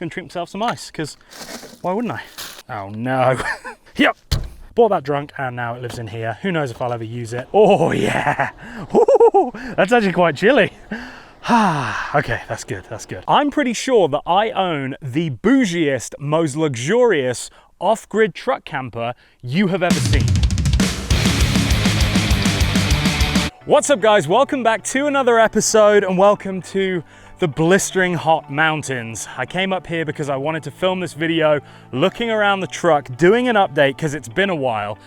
gonna treat myself some ice, because why wouldn't I? Oh no. Yep. Bought that drunk and now it lives in here. Who knows if I'll ever use it. Oh yeah. Ooh, that's actually quite chilly. Okay, that's good, that's good. I'm pretty sure that I own the bougiest, most luxurious off-grid truck camper you have ever seen. What's up guys, welcome back to another episode and welcome to the blistering hot mountains. I came up here because I wanted to film this video looking around the truck, doing an update because it's been a while.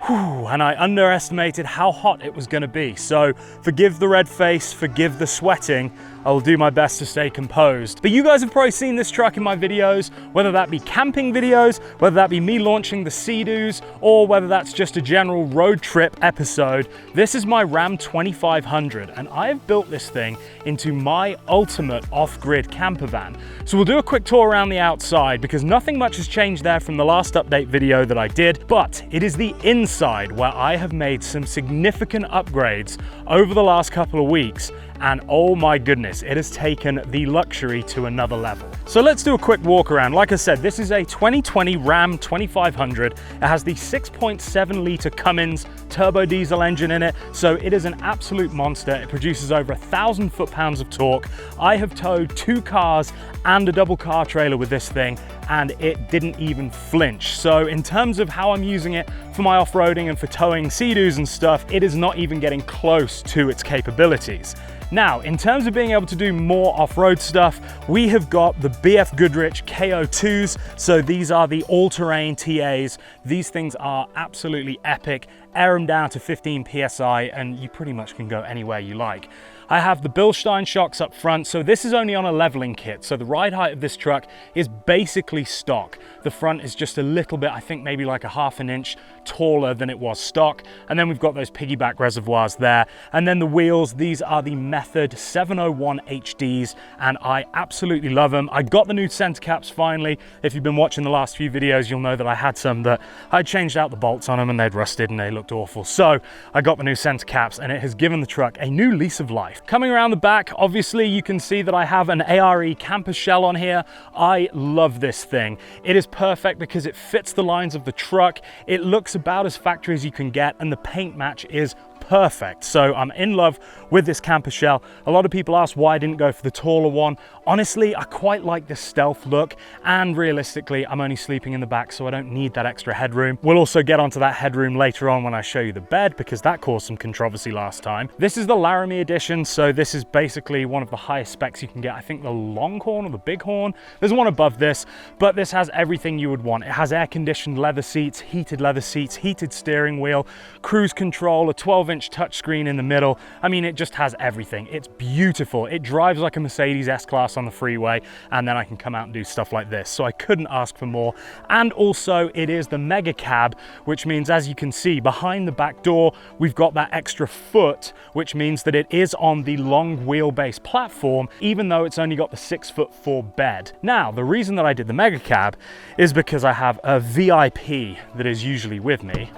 And I underestimated how hot it was going to be. So forgive the red face, forgive the sweating. I will do my best to stay composed. But you guys have probably seen this truck in my videos, whether that be camping videos, whether that be me launching the Sea-Doos, or whether that's just a general road trip episode. This is my Ram 2500, and I have built this thing into my ultimate off-grid camper van. So we'll do a quick tour around the outside because nothing much has changed there from the last update video that I did, but it is the inside where I have made some significant upgrades over the last couple of weeks. And oh my goodness, it has taken the luxury to another level. So let's do a quick walk around. Like I said, this is a 2020 Ram 2500. It has the 6.7 litre Cummins turbo diesel engine in it, so it is an absolute monster. It produces over 1,000 foot-pounds of torque. I have towed 2 cars and a double car trailer with this thing, and it didn't even flinch. So in terms of how I'm using it for my off-roading and for towing Sea-Doos and stuff, it is not even getting close to its capabilities. Now, in terms of being able to do more off-road stuff, we have got the BF Goodrich KO2s. So these are the all-terrain TAs. These things are absolutely epic. Air them down to 15 PSI and you pretty much can go anywhere you like. I have the Bilstein shocks up front, so this is only on a leveling kit, so the ride height of this truck is basically stock. The front is just a little bit, I think maybe like a ½ an inch taller than it was stock, and then we've got those piggyback reservoirs there. And then the wheels, these are the Method 701 HDs, and I absolutely love them. I got the new center caps finally. If you've been watching the last few videos, you'll know that I had some that I changed out the bolts on them and they'd rusted and they looked awful. So I got the new center caps and it has given the truck a new lease of life. Coming around the back, obviously you can see that I have an ARE camper shell on here. I love this thing. It is perfect because it fits the lines of the truck. It looks about as factory as you can get and the paint match is perfect. So I'm in love with this camper shell. A lot of people ask why I didn't go for the taller one. Honestly, I quite like the stealth look, and realistically, I'm only sleeping in the back, so I don't need that extra headroom. We'll also get onto that headroom later on when I show you the bed, because that caused some controversy last time. This is the Laramie edition, so this is basically one of the highest specs you can get. I think the Longhorn or the Bighorn. There's one above this, but this has everything you would want. It has air-conditioned leather seats, heated steering wheel, cruise control, a 12-inch touchscreen in the middle. I mean, it just has everything. It's beautiful. It drives like a Mercedes S-Class on the freeway, and then I can come out and do stuff like this. So I couldn't ask for more. And also it is the Megacab, which means, as you can see behind the back door, we've got that extra foot, which means that it is on the long wheelbase platform, even though it's only got the 6'4" bed. Now, the reason that I did the Megacab is because I have a VIP that is usually with me,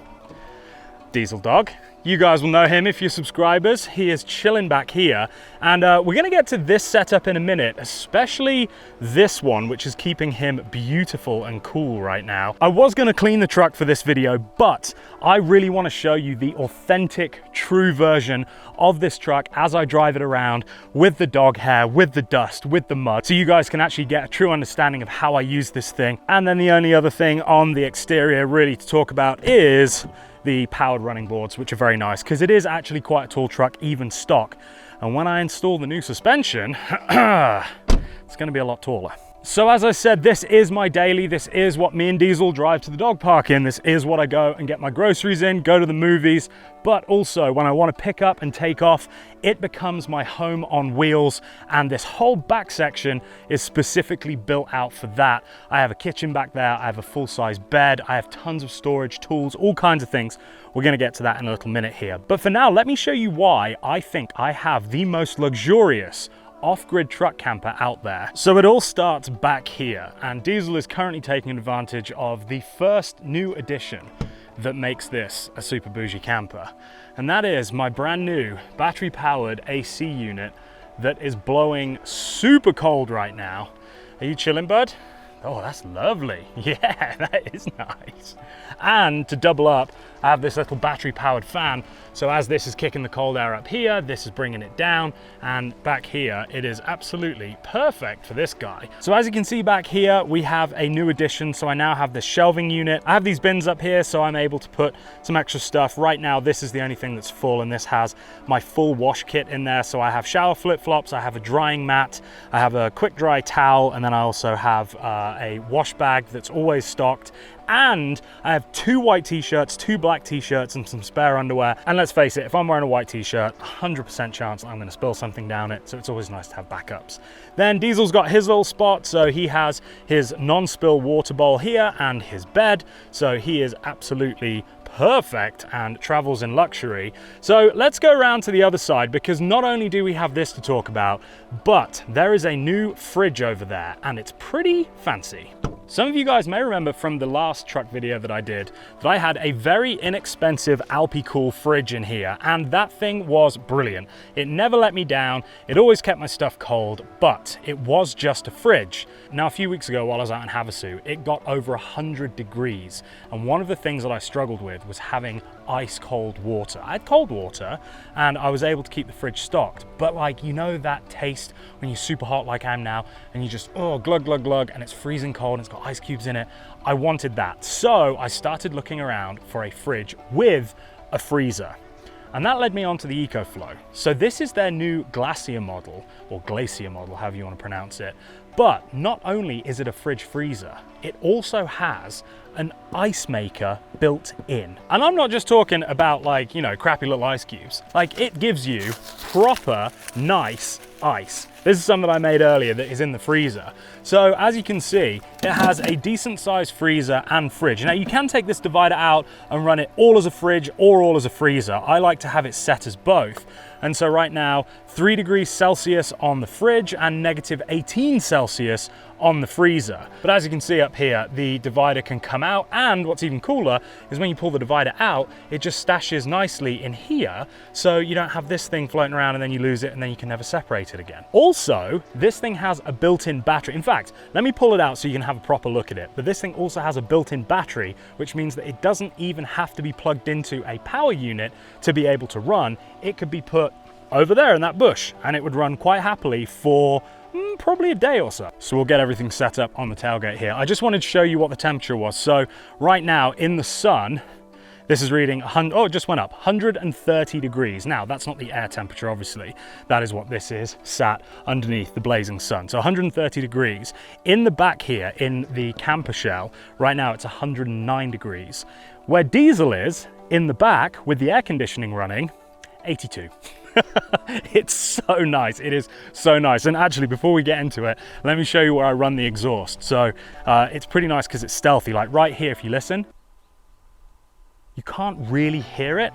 Diesel Dog. You guys will know him if you're subscribers. He is chilling back here, and we're gonna get to this setup in a minute, especially this one, which is keeping him beautiful and cool right now. I was gonna clean the truck for this video, but I really wanna show you the authentic, true version of this truck as I drive it around with the dog hair, with the dust, with the mud, so you guys can actually get a true understanding of how I use this thing. And then the only other thing on the exterior really to talk about is the powered running boards, which are very nice because it is actually quite a tall truck, even stock. And when I install the new suspension, it's going to be a lot taller. So as I said, this is my daily. This is what me and Diesel drive to the dog park in. This is what I go and get my groceries in, go to the movies. But also when I want to pick up and take off, it becomes my home on wheels. And this whole back section is specifically built out for that. I have a kitchen back there. I have a full-size bed. I have tons of storage, tools, all kinds of things. We're going to get to that in a little minute here. But for now, let me show you why I think I have the most luxurious off-grid truck camper out there. So it all starts back here, and Diesel is currently taking advantage of the first new addition that makes this a super bougie camper, and that is my brand new battery powered AC unit that is blowing super cold right now. Are you chilling, bud? Oh, that's lovely. Yeah, that is nice. And to double up, I have this little battery powered fan. So as this is kicking the cold air up here, this is bringing it down, and back here, it is absolutely perfect for this guy. So as you can see back here, we have a new addition. So I now have this shelving unit. I have these bins up here, so I'm able to put some extra stuff. Right now, this is the only thing that's full, and this has my full wash kit in there. So I have shower flip-flops, I have a drying mat, I have a quick dry towel, and then I also have a wash bag that's always stocked. And I have 2 white t-shirts, 2 black t-shirts, and some spare underwear. And let's face it, if I'm wearing a white t-shirt, 100% chance I'm gonna spill something down it, so it's always nice to have backups. Then Diesel's got his little spot, so he has his non-spill water bowl here and his bed, so he is absolutely perfect and travels in luxury. So let's go around to the other side, because not only do we have this to talk about, but there is a new fridge over there, and it's pretty fancy. Some of you guys may remember from the last truck video that I did that I had a very inexpensive Alpicool fridge in here, and that thing was brilliant. It never let me down, it always kept my stuff cold, but it was just a fridge. Now a few weeks ago while I was out in Havasu, it got over 100 degrees, and one of the things that I struggled with was having ice cold water. I had cold water and I was able to keep the fridge stocked, but like, you know that taste when you're super hot like I am now and you just, oh, glug, glug, glug, and it's freezing cold and it's got ice cubes in it. I wanted that. So I started looking around for a fridge with a freezer. And that led me on to the EcoFlow. So this is their new Glacier model, or Glacier model, however you want to pronounce it. But not only is it a fridge freezer, it also has an ice maker built in. And I'm not just talking about like, you know, crappy little ice cubes. Like, it gives you proper nice ice. This is some that I made earlier that is in the freezer. So as you can see, it has a decent sized freezer and fridge. Now you can take this divider out and run it all as a fridge or all as a freezer. I like to have it set as both. And so right now, 3 degrees Celsius on the fridge and negative 18 Celsius on the freezer. But as you can see up here, the divider can come out, and what's even cooler is when you pull the divider out, it just stashes nicely in here, so you don't have this thing floating around and then you lose it and then you can never separate it again. Also, this thing has a built-in battery. In fact, let me pull it out so you can have a proper look at it. But this thing also has a built-in battery, which means that it doesn't even have to be plugged into a power unit to be able to run. It could be put over there in that bush and it would run quite happily for probably a day or so. So we'll get everything set up on the tailgate here. I just wanted to show you what the temperature was. So right now in the sun, this is reading, oh, it just went up, 130 degrees. Now, that's not the air temperature, obviously. That is what this is, sat underneath the blazing sun. So 130 degrees. In the back here, in the camper shell, right now it's 109 degrees. Where Diesel is, in the back, with the air conditioning running, 82. It's so nice. It is so nice. And actually, before we get into it, let me show you where I run the exhaust. So it's pretty nice because it's stealthy. Like right here, if you listen, you can't really hear it.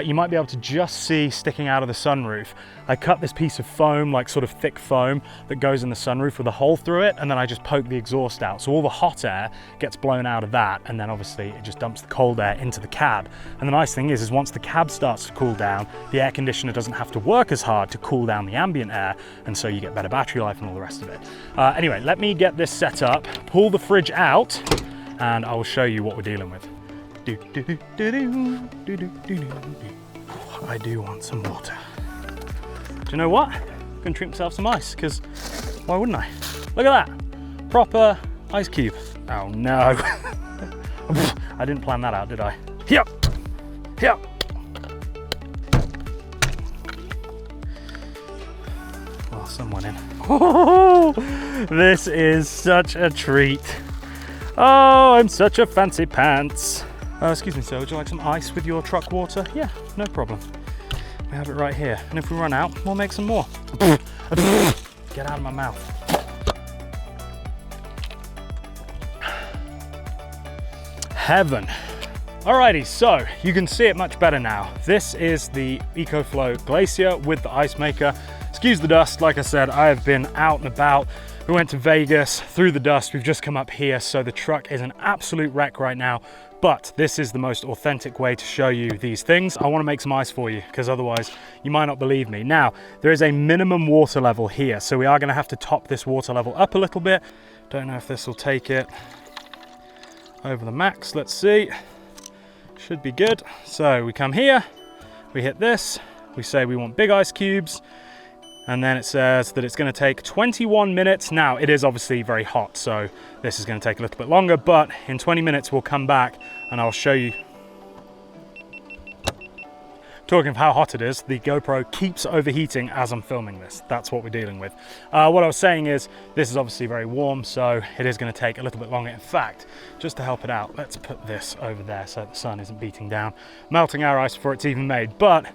You might be able to just see sticking out of the sunroof. I cut this piece of foam, like sort of thick foam that goes in the sunroof with a hole through it, and then I just poke the exhaust out. So all the hot air gets blown out of that, and then obviously it just dumps the cold air into the cab. And the nice thing is once the cab starts to cool down, the air conditioner doesn't have to work as hard to cool down the ambient air, and so you get better battery life and all the rest of it. Anyway, let me get this set up, pull the fridge out, and I will show you what we're dealing with. I do want some water. Do you know what? I'm gonna drink myself some ice, because why wouldn't I? Look at that, proper ice cube. Oh no. I didn't plan that out, did I? Yep, yep. Well, someone in. Oh, this is such a treat. Oh, I'm such a fancy pants. Excuse me, sir, would you like some ice with your truck water? Yeah, no problem. We have it right here. And if we run out, we'll make some more. Get out of my mouth. Heaven. Alrighty, so you can see it much better now. This is the EcoFlow Glacier with the ice maker. Excuse the dust, like I said, I have been out and about. We went to Vegas through the dust. We've just come up here, so the truck is an absolute wreck right now. But this is the most authentic way to show you these things. I want to make some ice for you because otherwise you might not believe me. Now, there is a minimum water level here, so we are going to have to top this water level up a little bit. Don't know if this will take it over the max. Let's see. Should be good. So we come here, we hit this, we say we want big ice cubes, and then it says that it's going to take 21 minutes. Now, it is obviously very hot, so this is going to take a little bit longer, but in 20 minutes we'll come back and I'll show you. Talking of how hot it is, the GoPro keeps overheating as I'm filming this. That's what we're dealing with. What I was saying is, this is obviously very warm, so it is going to take a little bit longer. In fact, just to help it out, let's put this over there so the sun isn't beating down, melting our ice before it's even made. But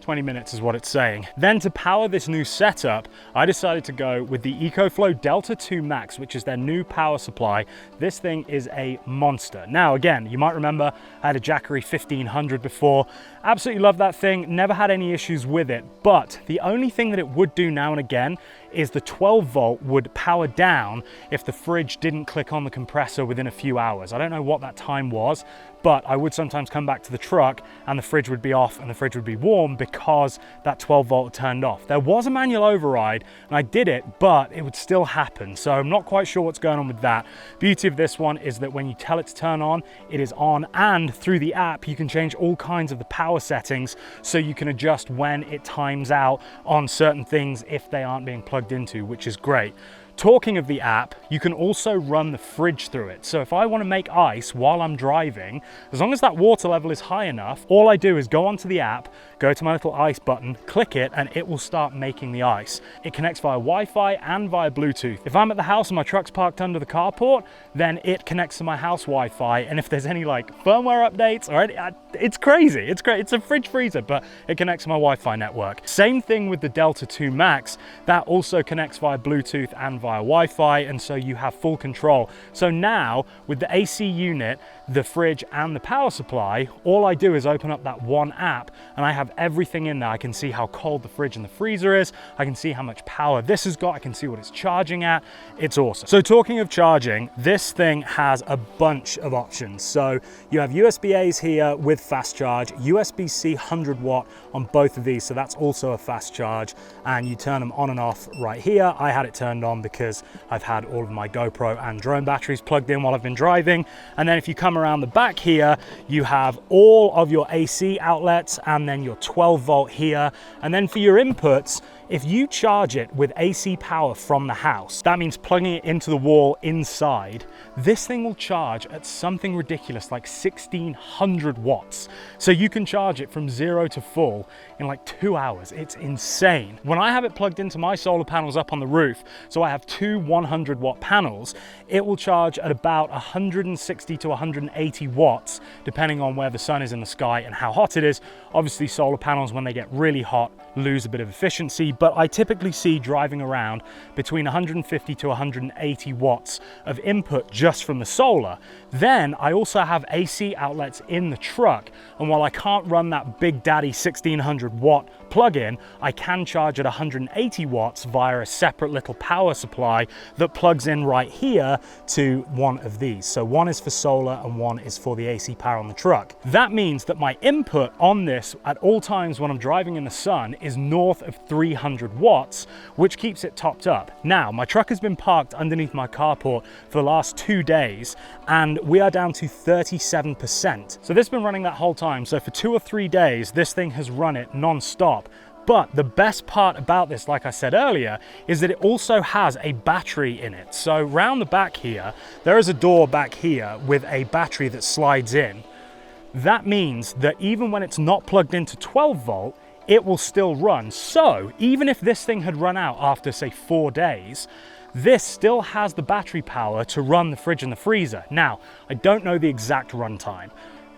20 minutes is what it's saying. Then to power this new setup, I decided to go with the EcoFlow Delta 2 Max, which is their new power supply. This thing is a monster. Now, again, you might remember I had a Jackery 1500 before. Absolutely love that thing, never had any issues with it, but the only thing that it would do now and again is the 12 volt would power down if the fridge didn't click on the compressor within a few hours. I don't know what that time was, but I would sometimes come back to the truck and the fridge would be off and the fridge would be warm because that 12 volt turned off. There was a manual override and I did it, but it would still happen. So I'm not quite sure what's going on with that. Beauty of this one is that when you tell it to turn on, it is on, and through the app, you can change all kinds of the power settings so you can adjust when it times out on certain things if they aren't being plugged into, which is great. Talking of the app, you can also run the fridge through it. So if I want to make ice while I'm driving, as long as that water level is high enough, all I do is go onto the app, go to my little ice button, click it, and it will start making the ice. It connects via Wi-Fi and via Bluetooth. If I'm at the house and my truck's parked under the carport, then it connects to my house Wi-Fi, and if there's any like firmware updates or it's crazy. It's great. It's a fridge freezer, but it connects to my Wi-Fi network. Same thing with the Delta 2 Max. That also connects via Bluetooth and via Wi-Fi, and so you have full control. So now with the AC unit, the fridge and the power supply, all I do is open up that one app and I have everything in there. I can see how cold the fridge and the freezer is. I can see how much power this has got. I can see what it's charging at. It's awesome. So talking of charging, this thing has a bunch of options. So you have USB-A's here with fast charge, USB-C 100 watt on both of these. So that's also a fast charge, and you turn them on and off right here. I had it turned on because I've had all of my GoPro and drone batteries plugged in while I've been driving. And then if you come around the back here, you have all of your AC outlets and then your 12 volt here. And then for your inputs, if you charge it with AC power from the house, that means plugging it into the wall inside, this thing will charge at something ridiculous like 1600 watts. So you can charge it from 0 to full in like 2 hours. It's insane. When I have it plugged into my solar panels up on the roof, so I have two 100 watt panels, it will charge at about 160 to 180 watts, depending on where the sun is in the sky and how hot it is. Obviously, solar panels, when they get really hot, lose a bit of efficiency, but I typically see driving around between 150 to 180 watts of input just from the solar. Then I also have AC outlets in the truck, and while I can't run that big daddy 1600 watt plug-in, I can charge at 180 watts via a separate little power supply that plugs in right here to one of these. So one is for solar and one is for the AC power on the truck. That means that my input on this at all times when I'm driving in the sun is north of 300 watts, which keeps it topped up. Now, my truck has been parked underneath my carport for the last 2 days, and we are down to 37%. So this has been running that whole time. So for 2 or 3 days, this thing has run it non-stop. But the best part about this, like I said earlier, is that it also has a battery in it. So round the back here, there is a door back here with a battery that slides in. That means that even when it's not plugged into 12 volt, it will still run. So even if this thing had run out after, say, 4 days, this still has the battery power to run the fridge and the freezer. Now, I don't know the exact runtime.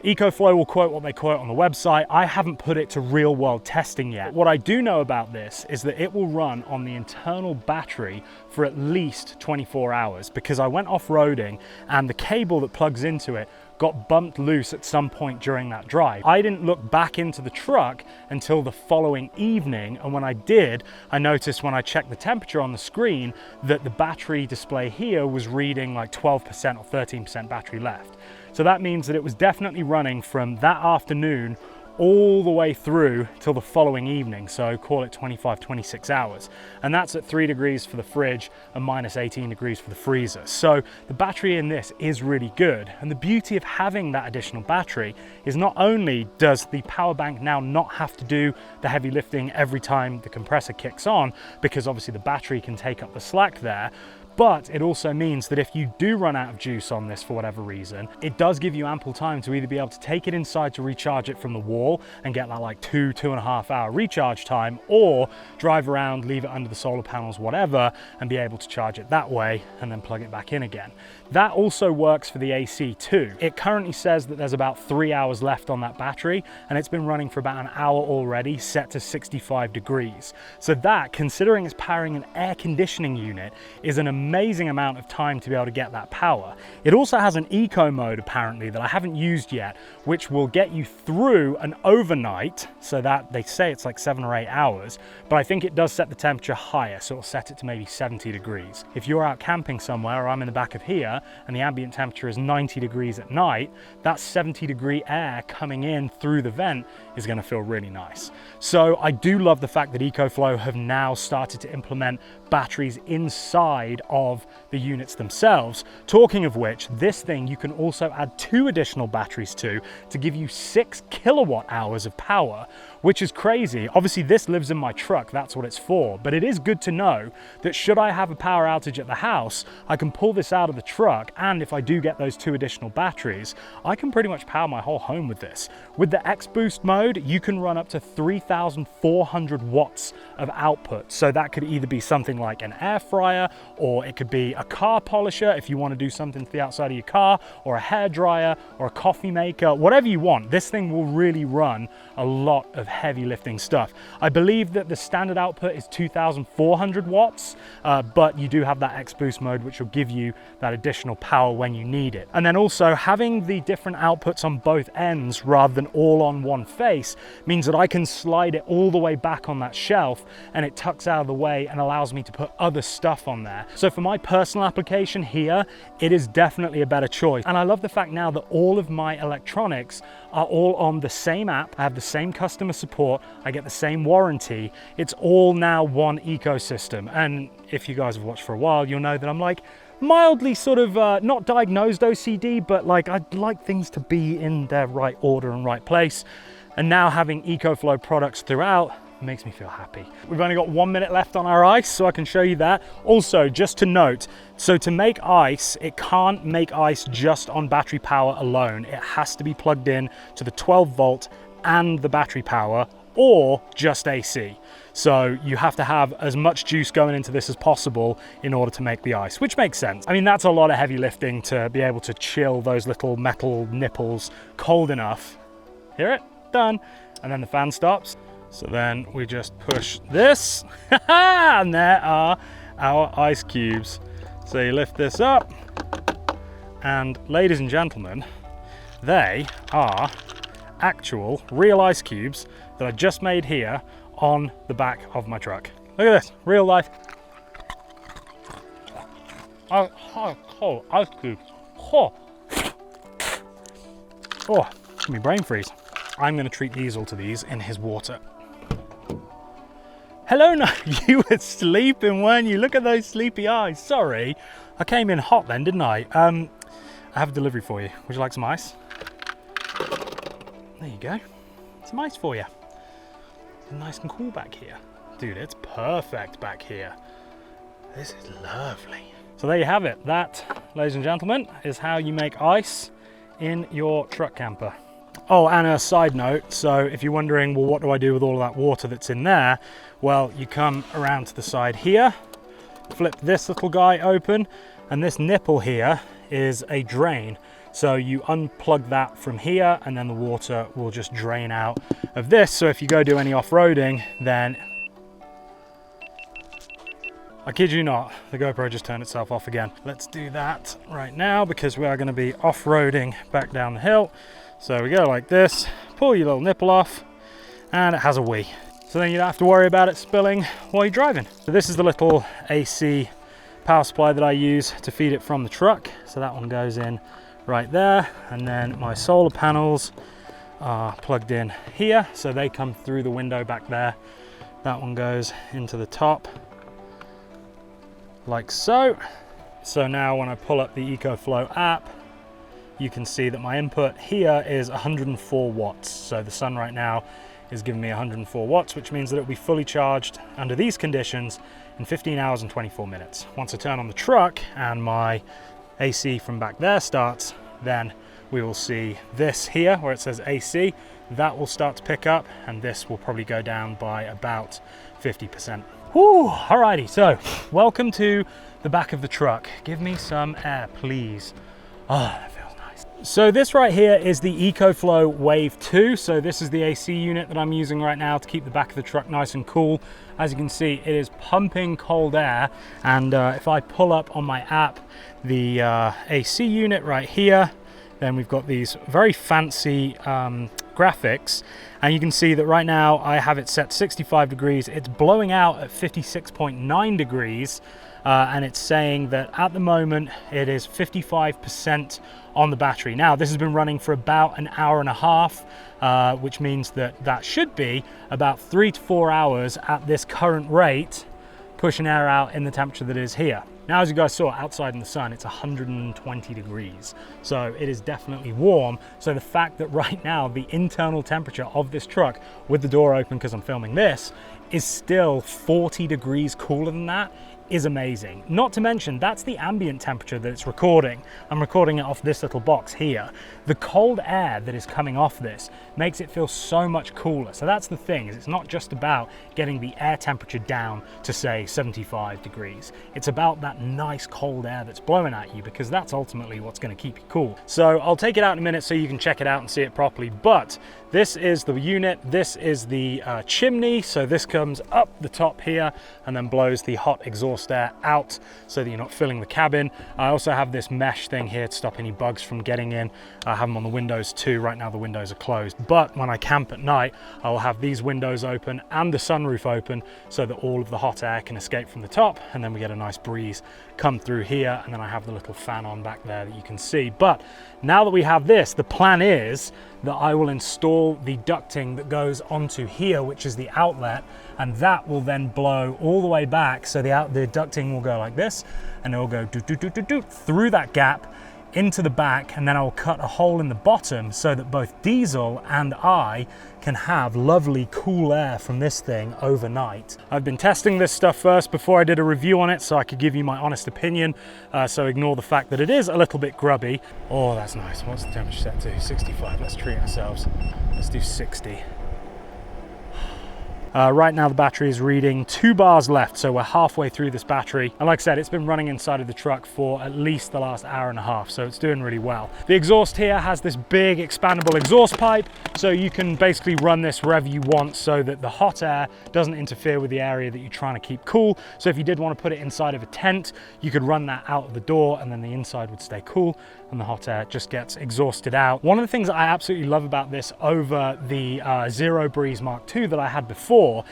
EcoFlow will quote what they quote on the website. I haven't put it to real world testing yet. What I do know about this is that it will run on the internal battery for at least 24 hours, because I went off-roading and the cable that plugs into it got bumped loose at some point during that drive. I didn't look back into the truck until the following evening, and when I did, I noticed when I checked the temperature on the screen that the battery display here was reading like 12% or 13% battery left. So that means that it was definitely running from that afternoon all the way through till the following evening, so call it 25, 26 hours. And that's at 3 degrees for the fridge and minus 18 degrees for the freezer. So the battery in this is really good. And the beauty of having that additional battery is not only does the power bank now not have to do the heavy lifting every time the compressor kicks on, because obviously the battery can take up the slack there, but it also means that if you do run out of juice on this for whatever reason, it does give you ample time to either be able to take it inside to recharge it from the wall and get that like 2.5 hour recharge time, or drive around, leave it under the solar panels, whatever, and be able to charge it that way and then plug it back in again. That also works for the AC too. It currently says that there's about 3 hours left on that battery, and it's been running for about an hour already, set to 65 degrees. So that, considering it's powering an air conditioning unit, is an amazing amount of time to be able to get that power. It also has an eco mode apparently that I haven't used yet, which will get you through an overnight, so that they say it's like 7 or 8 hours, but I think it does set the temperature higher, so it'll set it to maybe 70 degrees. If you're out camping somewhere, or I'm in the back of here, and the ambient temperature is 90 degrees at night, that 70-degree air coming in through the vent is going to feel really nice. So I do love the fact that EcoFlow have now started to implement batteries inside of the units themselves. Talking of which, this thing you can also add 2 additional batteries to give you 6 kilowatt hours of power, which is crazy. Obviously this lives in my truck, that's what it's for, but it is good to know that should I have a power outage at the house, I can pull this out of the truck, and if I do get those 2 additional batteries, I can pretty much power my whole home with this. With the X Boost mode, you can run up to 3,400 watts of output. So that could either be something like an air fryer, or it could be a car polisher if you want to do something to the outside of your car, or a hair dryer, or a coffee maker, whatever you want. This thing will really run a lot of heavy lifting stuff. I believe that the standard output is 2,400 watts, but you do have that X Boost mode, which will give you that additional power when you need it. And then also having the different outputs on both ends rather than all on one face means that I can slide it all the way back on that shelf, and it tucks out of the way and allows me to put other stuff on there. So for my personal application here, it is definitely a better choice. And I love the fact now that all of my electronics are all on the same app. I have the same customer support, I get the same warranty. It's all now one ecosystem. And if you guys have watched for a while, you'll know that I'm like mildly sort of not diagnosed OCD, but like I'd like things to be in their right order and right place. And now having EcoFlow products throughout makes me feel happy. We've only got 1 minute left on our ice, so I can show you that. Also, just to note, so to make ice, it can't make ice just on battery power alone. It has to be plugged in to the 12 volt and the battery power, or just AC. So you have to have as much juice going into this as possible in order to make the ice, which makes sense. I mean, that's a lot of heavy lifting to be able to chill those little metal nipples cold enough. Hear it? Done. And then the fan stops. So then we just push this, and there are our ice cubes. So you lift this up, and ladies and gentlemen, they are actual real ice cubes that I just made here on the back of my truck. Look at this, real life. Oh, ice cubes. Oh, give me brain freeze. I'm gonna treat Diesel to these in his water. Hello, no, you were sleeping, weren't you? Look at those sleepy eyes. Sorry, I came in hot then, didn't I? I have a delivery for you. Would you like some ice? There you go. Some ice for you. It's nice and cool back here. Dude, it's perfect back here. This is lovely. So there you have it. That, ladies and gentlemen, is how you make ice in your truck camper. Oh, and a side note, so if you're wondering, well, what do I do with all of that water that's in there? Well, you come around to the side here, flip this little guy open, and this nipple here is a drain. So you unplug that from here, and then the water will just drain out of this. So if you go do any off-roading, then, I kid you not, the GoPro just turned itself off again. Let's do that right now, because we are going to be off-roading back down the hill. So we go like this, pull your little nipple off, and it has a wee. So then you don't have to worry about it spilling while you're driving. So this is the little AC power supply that I use to feed it from the truck. So that one goes in right there, and then my solar panels are plugged in here, so they come through the window back there. That one goes into the top like so. So now when I pull up the EcoFlow app, you can see that my input here is 104 watts. So the sun right now is giving me 104 watts, which means that it'll be fully charged under these conditions in 15 hours and 24 minutes. Once I turn on the truck and my AC from back there starts, then we will see this here where it says AC. That will start to pick up, and this will probably go down by about 50%. Whew, alrighty, so welcome to the back of the truck. Give me some air, please. Oh, that feels nice. So this right here is the EcoFlow Wave 2. So this is the AC unit that I'm using right now to keep the back of the truck nice and cool. As you can see, it is pumping cold air, and if I pull up on my app the AC unit right here, then we've got these very fancy graphics, and you can see that right now I have it set 65 degrees. It's blowing out at 56.9 degrees, and it's saying that at the moment it is 55% on the battery. Now this has been running for about an hour and a half, which means that that should be about 3 to 4 hours at this current rate, pushing air out in the temperature that is here. Now, as you guys saw outside in the sun, it's 120 degrees. So it is definitely warm. So the fact that right now the internal temperature of this truck with the door open, because I'm filming this, is still 40 degrees cooler than that is amazing. Not to mention, that's the ambient temperature that it's recording. I'm recording it off this little box here. The cold air that is coming off this makes it feel so much cooler. So that's the thing, is it's not just about getting the air temperature down to say 75 degrees. It's about that nice cold air that's blowing at you, because that's ultimately what's going to keep you cool. So I'll take it out in a minute so you can check it out and see it properly. But this is the unit, this is the chimney. So this comes up the top here and then blows the hot exhaust air out so that you're not filling the cabin. I also have this mesh thing here to stop any bugs from getting in. I have them on the windows too. Right now the windows are closed, but when I camp at night, I will have these windows open and the sunroof open so that all of the hot air can escape from the top, and then we get a nice breeze come through here, and then I have the little fan on back there that you can see. But now that we have this, the plan is that I will install the ducting that goes onto here, which is the outlet, and that will then blow all the way back. So the ducting will go like this, and it will go doot, doot, doot, doot, doot, through that gap into the back, and then I'll cut a hole in the bottom so that both Diesel and I can have lovely cool air from this thing overnight. I've been testing this stuff first before I did a review on it, so I could give you my honest opinion, so ignore the fact that it is a little bit grubby. Oh, that's nice. What's the temperature set to? 65. Let's treat ourselves. Let's do 60. Right now the battery is reading 2 bars left, so we're halfway through this battery. And like I said, it's been running inside of the truck for at least the last hour and a half, so it's doing really well. The exhaust here has this big expandable exhaust pipe, so you can basically run this wherever you want so that the hot air doesn't interfere with the area that you're trying to keep cool. So if you did want to put it inside of a tent, you could run that out of the door, and then the inside would stay cool and the hot air just gets exhausted out. One of the things that I absolutely love about this over the Zero Breeze Mark II that I had before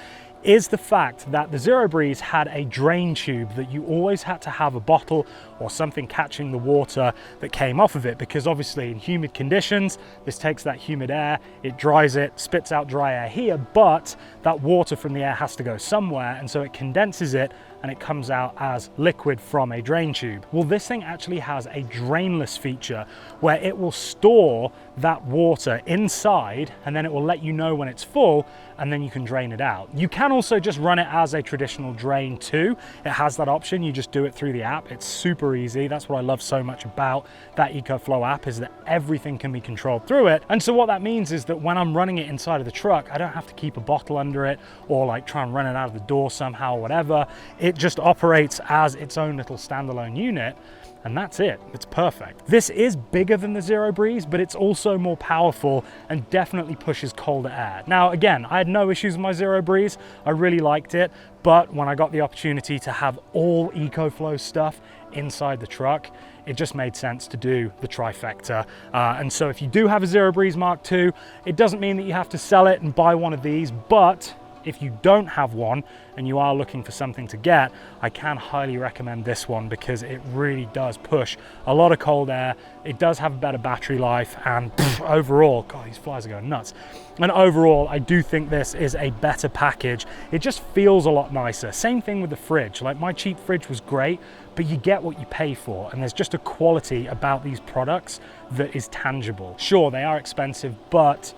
is the fact that the Zero Breeze had a drain tube that you always had to have a bottle or something catching the water that came off of it, because obviously in humid conditions, this takes that humid air, it dries it, spits out dry air here, but that water from the air has to go somewhere, and so it condenses it and it comes out as liquid from a drain tube. Well, this thing actually has a drainless feature where it will store that water inside, and then it will let you know when it's full, and then you can drain it out. You can also just run it as a traditional drain too. It has that option. You just do it through the app. It's super easy. That's what I love so much about that EcoFlow app, is that everything can be controlled through it. And so what that means is that when I'm running it inside of the truck, I don't have to keep a bottle under it or like try and run it out of the door somehow or whatever. It just operates as its own little standalone unit, and that's it. It's perfect. This is bigger than the Zero Breeze, but it's also more powerful and definitely pushes colder air. Now, again, I had no issues with my Zero Breeze. I really liked it, but when I got the opportunity to have all EcoFlow stuff inside the truck, it just made sense to do the trifecta. And so if you do have a Zero Breeze Mark II, it doesn't mean that you have to sell it and buy one of these, but if you don't have one and you are looking for something to get, I can highly recommend this one because it really does push a lot of cold air. It does have a better battery life, and overall, God, these flies are going nuts. And overall, I do think this is a better package. It just feels a lot nicer. Same thing with the fridge. Like, my cheap fridge was great, but you get what you pay for, and there's just a quality about these products that is tangible. Sure, they are expensive, but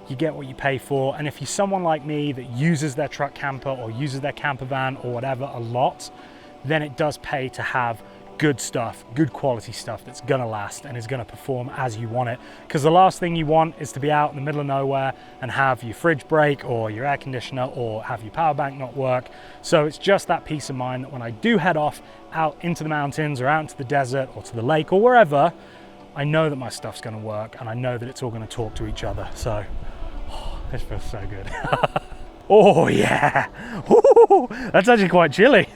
you get what you pay for. And if you're someone like me that uses their truck camper or uses their camper van or whatever a lot, then it does pay to have good stuff, good quality stuff that's gonna last and is gonna perform as you want it. Because the last thing you want is to be out in the middle of nowhere and have your fridge break or your air conditioner or have your power bank not work. So it's just that peace of mind that when I do head off out into the mountains or out into the desert or to the lake or wherever, I know that my stuff's gonna work and I know that it's all gonna talk to each other. So, this feels so good. Oh yeah, ooh, that's actually quite chilly.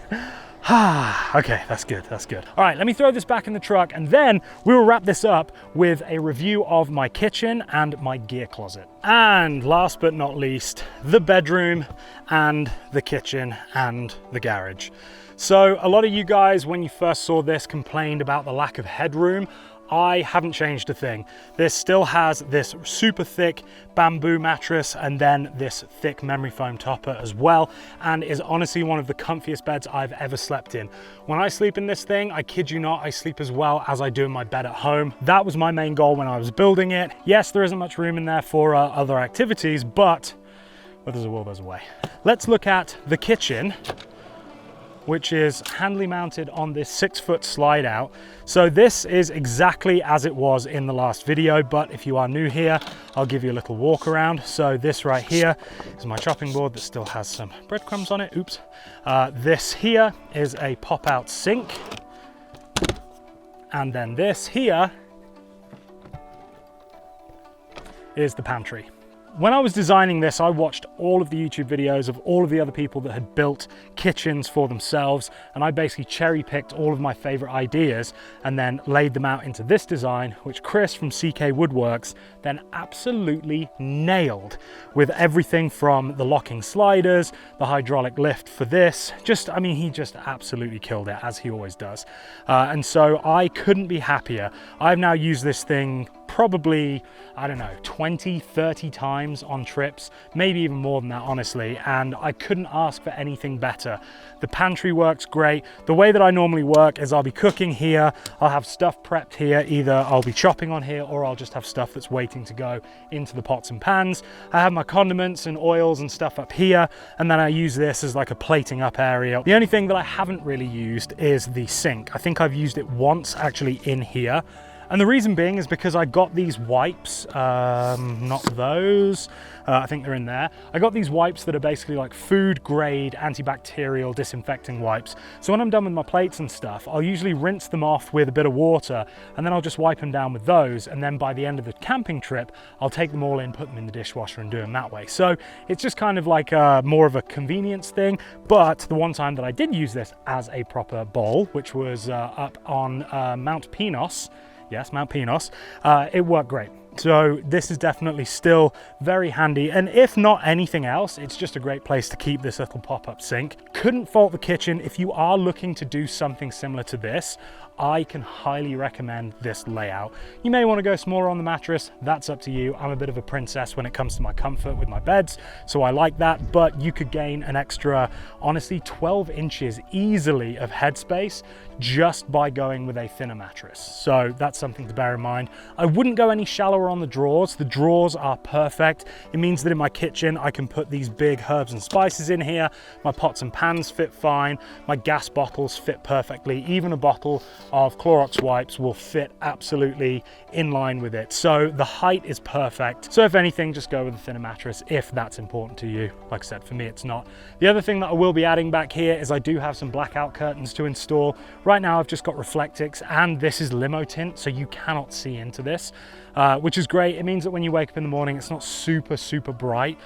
Okay, that's good, that's good. All right, let me throw this back in the truck and then we will wrap this up with a review of my kitchen and my gear closet. And last but not least, the bedroom and the kitchen and the garage. So a lot of you guys, when you first saw this, complained about the lack of headroom. I haven't changed a thing. This still has this super thick bamboo mattress and then this thick memory foam topper as well, and is honestly one of the comfiest beds I've ever slept in. When I sleep in this thing, I kid you not, I sleep as well as I do in my bed at home. That was my main goal when I was building it. Yes, there isn't much room in there for other activities, but where there's a will, there's a way. Let's look at the kitchen, which is handily mounted on this 6-foot slide out. So this is exactly as it was in the last video, but if you are new here, I'll give you a little walk around. So this right here is my chopping board that still has some breadcrumbs on it, oops. This here is a pop-out sink. And then this here is the pantry. When I was designing this, I watched all of the YouTube videos of all of the other people that had built kitchens for themselves, and I basically cherry-picked all of my favorite ideas and then laid them out into this design, which Chris from CK Woodworks then absolutely nailed, with everything from the locking sliders, the hydraulic lift for this. I mean, he just absolutely killed it, as he always does. And so I couldn't be happier. I've now used this thing probably, I don't know, 20, 30 times on trips, maybe even more than that, honestly, and I couldn't ask for anything better. The pantry works great. The way that I normally work is I'll be cooking here, I'll have stuff prepped here, either I'll be chopping on here or I'll just have stuff that's waiting to go into the pots and pans. I have my condiments and oils and stuff up here, and then I use this as like a plating up area. The only thing that I haven't really used is the sink. I think I've used it once actually in here. And the reason being is because I got these wipes, not those, I think they're in there. I got these wipes that are basically like food grade antibacterial disinfecting wipes. So when I'm done with my plates and stuff, I'll usually rinse them off with a bit of water and then I'll just wipe them down with those. And then by the end of the camping trip, I'll take them all in, put them in the dishwasher and do them that way. So it's just kind of like more of a convenience thing. But the one time that I did use this as a proper bowl, which was up on Mount Pinos, yes, Mount Pinos, it worked great. So this is definitely still very handy, and if not anything else, it's just a great place to keep this little pop-up sink. Couldn't fault the kitchen. If you are looking to do something similar to this, I can highly recommend this layout. You may want to go smaller on the mattress, that's up to you. I'm a bit of a princess when it comes to my comfort with my beds, so I like that, but you could gain an extra, honestly, 12 inches easily of headspace just by going with a thinner mattress. So that's something to bear in mind. I wouldn't go any shallower on the drawers. The drawers are perfect. It means that in my kitchen, I can put these big herbs and spices in here. My pots and pans fit fine. My gas bottles fit perfectly. Even a bottle of Clorox wipes will fit absolutely in line with it. So the height is perfect. So if anything, just go with a thinner mattress if that's important to you. Like I said, for me, it's not. The other thing that I will be adding back here is I do have some blackout curtains to install. Right now, I've just got Reflectix, and this is limo tint, so you cannot see into this. which is great. It means that when you wake up in the morning, it's not super, super bright,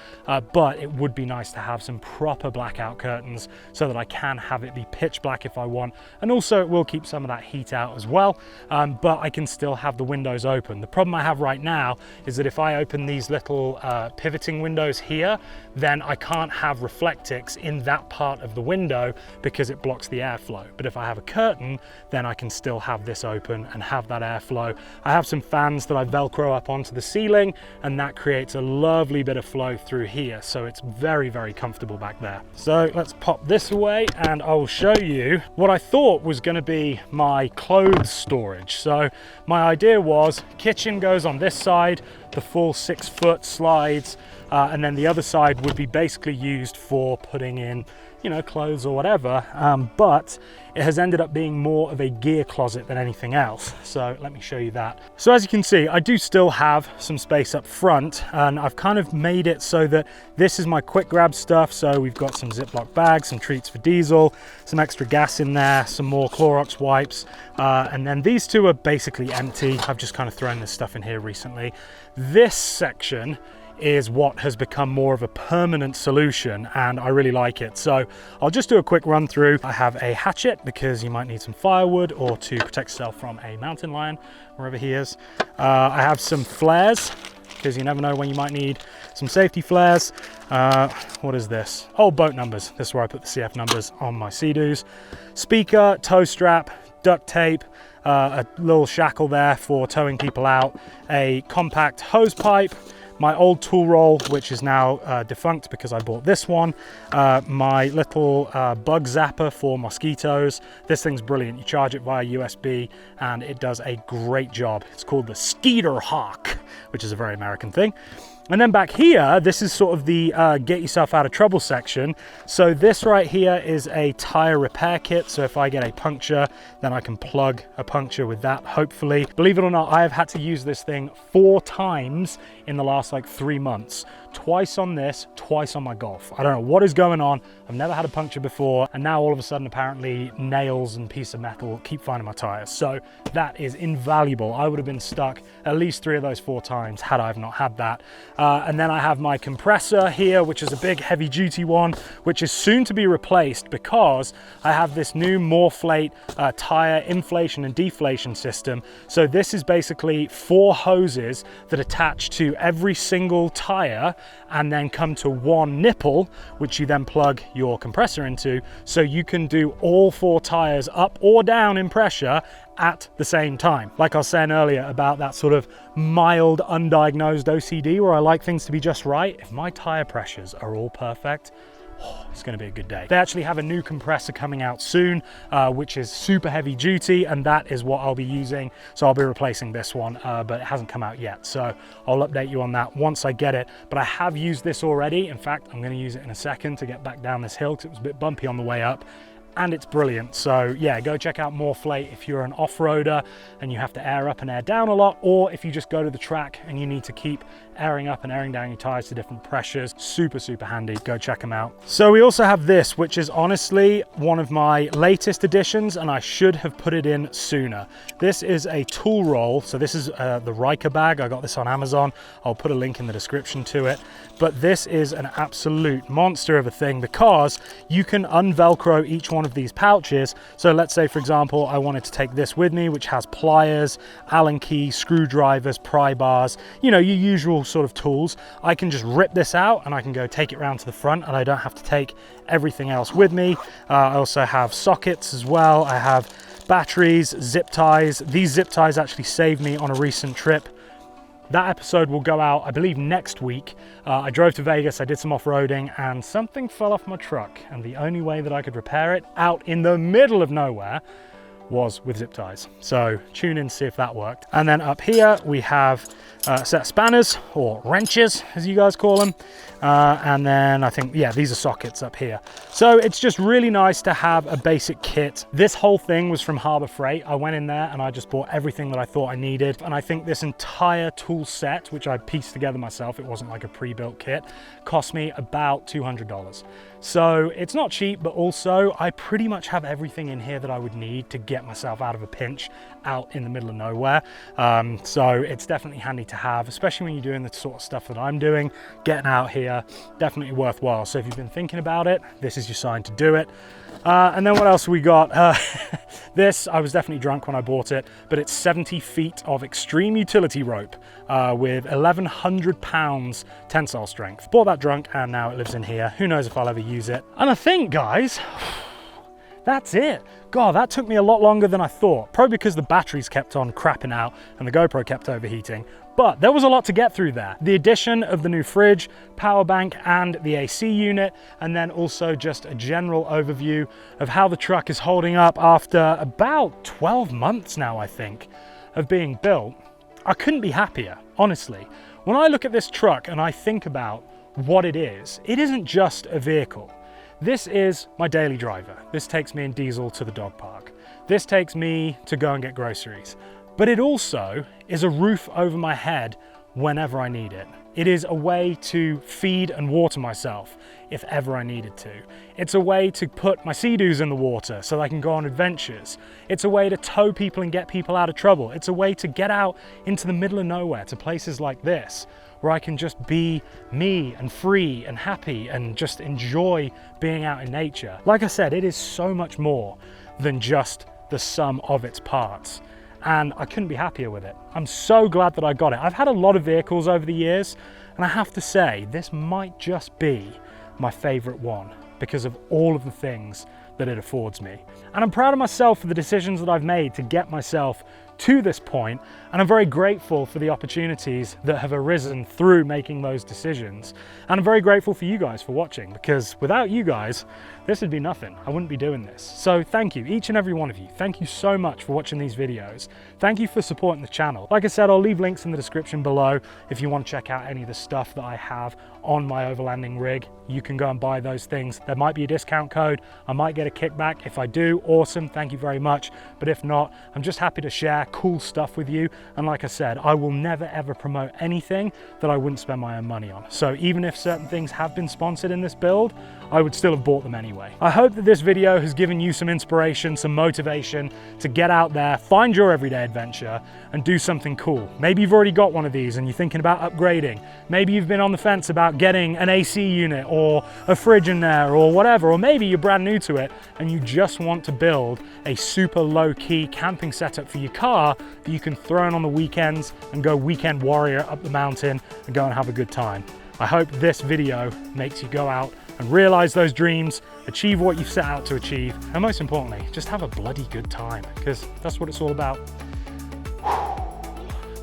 but it would be nice to have some proper blackout curtains so that I can have it be pitch black if I want. And also it will keep some of that heat out as well, but I can still have the windows open. The problem I have right now is that if I open these little pivoting windows here, then I can't have Reflectix in that part of the window because it blocks the airflow. But if I have a curtain, then I can still have this open and have that airflow. I have some fans that I Velcro up onto the ceiling, and that creates a lovely bit of flow through here. So it's very, very comfortable back there. So let's pop this away and I will show you what I thought was going to be my clothes storage. So my idea was kitchen goes on this side, the full 6-foot slides, and then the other side would be basically used for putting in, you know, clothes or whatever, but it has ended up being more of a gear closet than anything else. So let me show you that. So as you can see, I do still have some space up front, and I've kind of made it so that this is my quick grab stuff. So we've got some Ziploc bags, some treats for diesel, some extra gas in there, some more Clorox wipes, and then these two are basically empty. I've just kind of thrown this stuff in here recently. This section is what has become more of a permanent solution, and I really like it. So I'll just do a quick run through. I have a hatchet because you might need some firewood or to protect yourself from a mountain lion, wherever he is. I have some flares because you never know when you might need some safety flares. What is this? Oh, boat numbers. This is where I put the CF numbers on my Sea-Doos. Speaker, tow strap, duct tape, a little shackle there for towing people out, a compact hose pipe, my old tool roll, which is now defunct because I bought this one, my little bug zapper for mosquitoes. This thing's brilliant. You charge it via USB and it does a great job. It's called the Skeeter Hawk, which is a very American thing. And then back here, this is sort of the get yourself out of trouble section. So this right here is a tire repair kit. So if I get a puncture, then I can plug a puncture with that, hopefully. Believe it or not, I have had to use this thing 4 times in the last like 3 months. Twice on this, twice on my Golf. I don't know what is going on. I've never had a puncture before. And now all of a sudden, apparently nails and piece of metal keep finding my tires. So that is invaluable. I would have been stuck at least 3 of those 4 times had I not had that. And then I have my compressor here, which is a big heavy duty one, which is soon to be replaced because I have this new Morflate tire inflation and deflation system. So this is basically 4 hoses that attach to every single tire and then come to one nipple, which you then plug your compressor into. So you can do all 4 tires up or down in pressure at the same time. Like I was saying earlier about that sort of mild undiagnosed OCD where I like things to be just right. If my tire pressures are all perfect, it's going to be a good day. They actually have a new compressor coming out soon, which is super heavy duty, and that is what I'll be using. So I'll be replacing this one, but it hasn't come out yet. So I'll update you on that once I get it. But I have used this already. In fact, I'm going to use it in a second to get back down this hill because it was a bit bumpy on the way up. And it's brilliant. So yeah, go check out Morflate if you're an off-roader and you have to air up and air down a lot, or if you just go to the track and you need to keep airing up and airing down your tires to different pressures. Super, super handy. Go check them out. So we also have this, which is honestly one of my latest additions, and I should have put it in sooner. This is a tool roll. So this is the Riker bag. I got this on Amazon. I'll put a link in the description to it. But this is an absolute monster of a thing because you can unvelcro each one of these pouches. So let's say, for example, I wanted to take this with me, which has pliers, Allen keys, screwdrivers, pry bars, you know, your usual sort of tools. I can just rip this out and I can go take it round to the front, and I don't have to take everything else with me. I also have sockets as well. I have batteries, zip ties. These zip ties actually saved me on a recent trip. That episode will go out, I believe, next week. I drove to Vegas, I did some off-roading, and something fell off my truck. And the only way that I could repair it out in the middle of nowhere was with zip ties. So tune in to see if that worked. And then up here we have a set of spanners, or wrenches as you guys call them. And then I think, yeah, these are sockets up here. So it's just really nice to have a basic kit. This whole thing was from Harbor Freight. I went in there and I just bought everything that I thought I needed. And I think this entire tool set, which I pieced together myself, it wasn't like a pre-built kit, cost me about $200. So it's not cheap, but also I pretty much have everything in here that I would need to get myself out of a pinch out in the middle of nowhere. So it's definitely handy to have, especially when you're doing the sort of stuff that I'm doing. Getting out here, definitely worthwhile. So if you've been thinking about it, this is your sign to do it. And then what else we got? This, I was definitely drunk when I bought it, but it's 70 feet of extreme utility rope with 1,100 pounds tensile strength. Bought that drunk and now it lives in here. Who knows if I'll ever use it. And I think, guys, that's it. God, that took me a lot longer than I thought. Probably because the batteries kept on crapping out and the GoPro kept overheating. But there was a lot to get through there. The addition of the new fridge, power bank, and the AC unit, and then also just a general overview of how the truck is holding up after about 12 months now, I think, of being built. I couldn't be happier, honestly. When I look at this truck and I think about what it isn't just a vehicle. This is my daily driver. This takes me in diesel to the dog park. This takes me to go and get groceries. But it also is a roof over my head whenever I need it. It is a way to feed and water myself if ever I needed to. It's a way to put my sea-doos in the water so that I can go on adventures. It's a way to tow people and get people out of trouble. It's a way to get out into the middle of nowhere to places like this, where I can just be me and free and happy and just enjoy being out in nature. Like I said, it is so much more than just the sum of its parts. And I couldn't be happier with it. I'm so glad that I got it. I've had a lot of vehicles over the years, and I have to say, this might just be my favorite one because of all of the things that it affords me. And I'm proud of myself for the decisions that I've made to get myself to this point, and I'm very grateful for the opportunities that have arisen through making those decisions. And I'm very grateful for you guys for watching, because without you guys, this would be nothing. I wouldn't be doing this. So thank you, each and every one of you. Thank you so much for watching these videos. Thank you for supporting the channel. Like I said, I'll leave links in the description below if you want to check out any of the stuff that I have on my overlanding rig. You can go and buy those things. There might be a discount code. I might get a kickback. If I do, awesome, thank you very much. But if not, I'm just happy to share cool stuff with you. And like I said, I will never ever promote anything that I wouldn't spend my own money on. So even if certain things have been sponsored in this build, I would still have bought them anyway. I hope that this video has given you some inspiration, some motivation to get out there, find your everyday adventure and do something cool. Maybe you've already got one of these and you're thinking about upgrading. Maybe you've been on the fence about getting an AC unit or a fridge in there or whatever, or maybe you're brand new to it and you just want to build a super low-key camping setup for your car that you can throw in on the weekends and go weekend warrior up the mountain and go and have a good time. I hope this video makes you go out and realize those dreams, achieve what you've set out to achieve, and most importantly, just have a bloody good time, because that's what it's all about.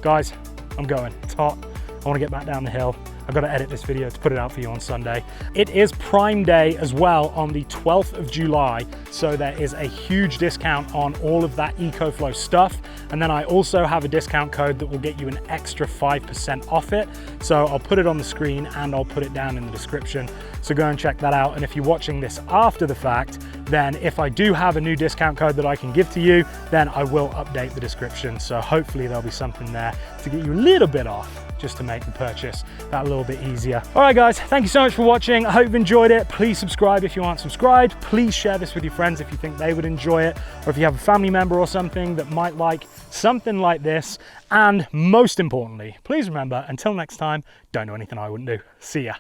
Guys, I'm going. It's hot. I want to get back down the hill. I've got to edit this video to put it out for you on Sunday. It is Prime Day as well on the 12th of July, so there is a huge discount on all of that EcoFlow stuff. And then I also have a discount code that will get you an extra 5% off it. So I'll put it on the screen and I'll put it down in the description. So go and check that out. And if you're watching this after the fact, then if I do have a new discount code that I can give to you, then I will update the description. So hopefully there'll be something there to get you a little bit off, just to make the purchase that little bit easier. All right, guys, thank you so much for watching. I hope you've enjoyed it. Please subscribe if you aren't subscribed. Please share this with your friends if you think they would enjoy it, or if you have a family member or something that might like something like this. And most importantly, please remember, until next time, don't do anything I wouldn't do. See ya.